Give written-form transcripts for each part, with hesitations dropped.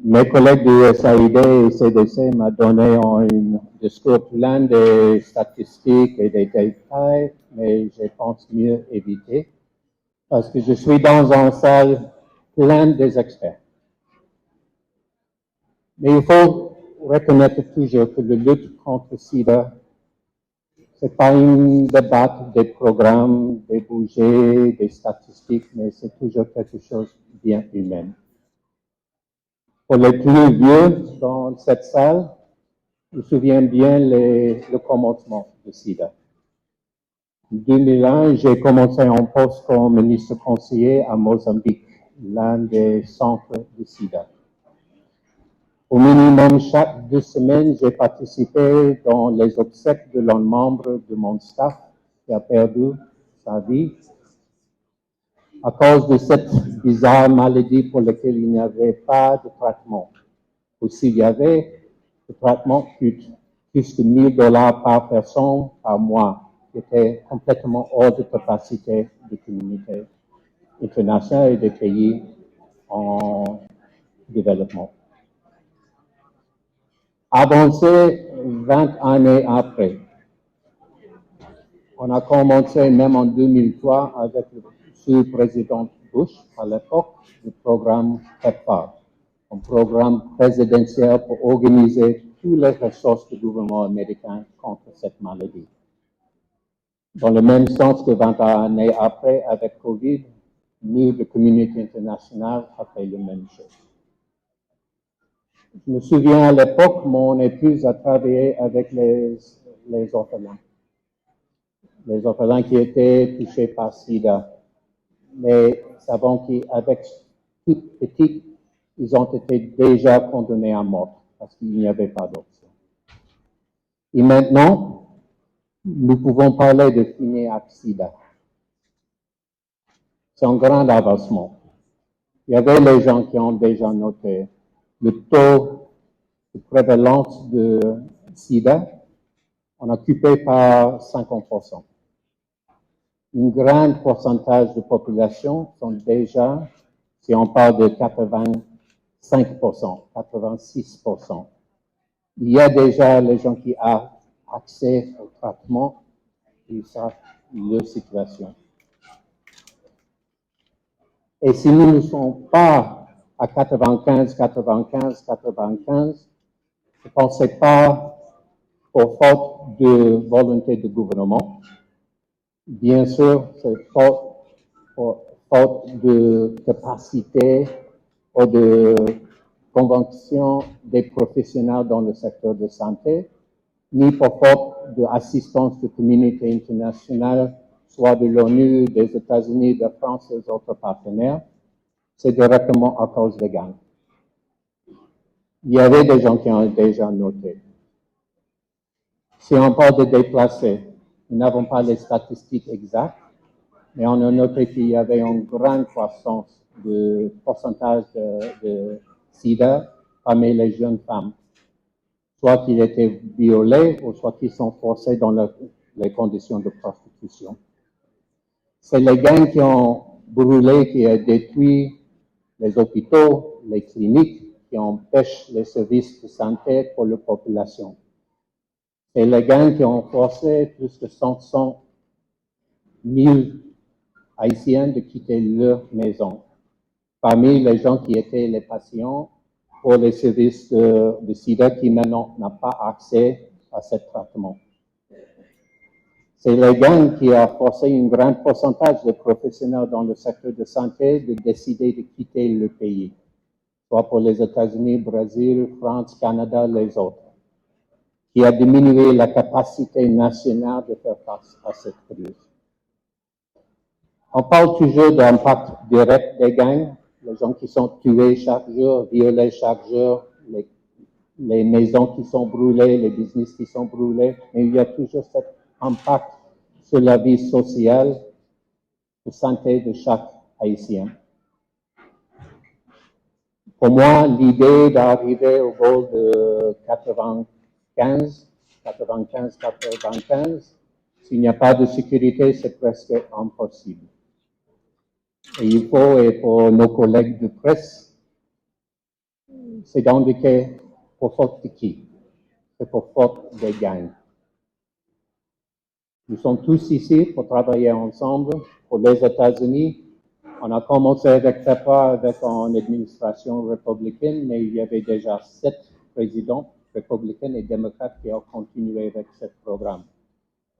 Mes collègues du USAID et CDC m'ont donné un discours plein de statistiques et de détails, mais je pense mieux éviter parce que je suis dans une salle pleine des experts. Mais il faut reconnaître toujours que la lutte contre le sida, c'est pas une débat des programmes, des budgets, des statistiques, mais c'est toujours quelque chose de bien humain. Pour les plus vieux dans cette salle, je me souviens bien le commencement du sida. En 2001, j'ai commencé en poste comme ministre conseiller à Mozambique, l'un des centres du sida. Au minimum, chaque 2 semaines, j'ai participé dans les obsèques de l'un membre de mon staff qui a perdu sa vie à cause de cette bizarre maladie pour laquelle il n'y avait pas de traitement. Ou s'il y avait, le traitement coûte plus de $1,000 par personne par mois, qui était complètement hors de capacité de communauté internationale et des pays en développement. Avancé 20 années après, on a commencé même en 2003 avec le sous-président Bush à l'époque, le programme PEPFAR, un programme présidentiel pour organiser toutes les ressources du gouvernement américain contre cette maladie. Dans le même sens que 20 années après, avec COVID, nous, la communauté internationale, a fait la même chose. Je me souviens à l'époque, mon épouse a travaillé avec les orphelins. Les orphelins qui étaient touchés par SIDA. Mais savons qu'avec tout petit, ils ont été déjà condamnés à mort parce qu'il n'y avait pas d'option. Et maintenant, nous pouvons parler de finir avec SIDA. C'est un grand avancement. Il y avait les gens qui ont déjà noté le taux de prévalence de SIDA, on est occupé par 50%. Un grand pourcentage de population sont déjà, si on parle de 85%, 86%. Il y a déjà les gens qui ont accès au traitement, ils savent leur situation. Et si nous ne sommes pas à 95, je ne pensais pas pour faute de volonté du gouvernement. Bien sûr, c'est faute de capacité ou de convention des professionnels dans le secteur de santé, ni pour faute d'assistance de communauté internationale, soit de l'ONU, des États-Unis, de France et des autres partenaires. C'est directement à cause des gangs. Il y avait des gens qui ont déjà noté. Si on parle de déplacés, nous n'avons pas les statistiques exactes, mais on a noté qu'il y avait une grande croissance de pourcentage de sida parmi les jeunes femmes, soit qu'ils étaient violés ou soit qu'ils sont forcés dans les conditions de prostitution. C'est les gangs qui ont brûlé, qui ont détruit les hôpitaux, les cliniques, qui empêchent les services de santé pour la population. C'est les gangs qui ont forcé plus de 500 000 Haïtiens de quitter leur maison. Parmi les gens qui étaient les patients pour les services de SIDA qui maintenant n'ont pas accès à ce traitement. C'est les gangs qui ont forcé un grand pourcentage de professionnels dans le secteur de santé de décider de quitter le pays, soit pour les États-Unis, Brésil, France, Canada, les autres, qui a diminué la capacité nationale de faire face à cette crise. On parle toujours d'impact direct des gangs, les gens qui sont tués chaque jour, violés chaque jour, les maisons qui sont brûlées, les business qui sont brûlés, mais il y a toujours cet impact sur la vie sociale, de santé de chaque Haïtien. Pour moi, l'idée d'arriver au goal de 95, s'il n'y a pas de sécurité, c'est presque impossible. Et il faut, et pour nos collègues de presse, c'est d'indiquer pour faute de qui? C'est pour faute des gangs. Nous sommes tous ici pour travailler ensemble pour les États-Unis. On a commencé avec TEPA avec une administration républicaine, mais il y avait déjà 7 présidents républicains et démocrates qui ont continué avec ce programme.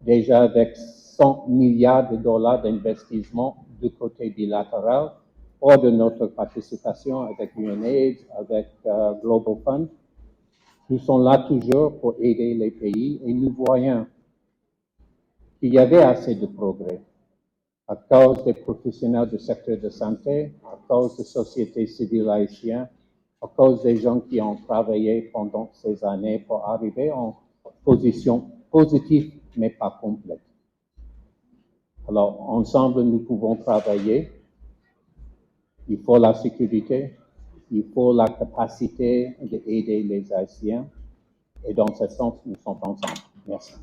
Déjà avec 100 milliards de dollars d'investissement du côté bilatéral, hors de notre participation avec UNAIDS, avec Global Fund. Nous sommes là toujours pour aider les pays et nous voyons qu'il y avait assez de progrès à cause des professionnels du secteur de santé, à cause des sociétés civiles haïtiennes, à cause des gens qui ont travaillé pendant ces années pour arriver en position positive, mais pas complète. Alors, ensemble, nous pouvons travailler. Il faut la sécurité, il faut la capacité d'aider les Haïtiens. Et dans ce sens, nous sommes ensemble. Merci.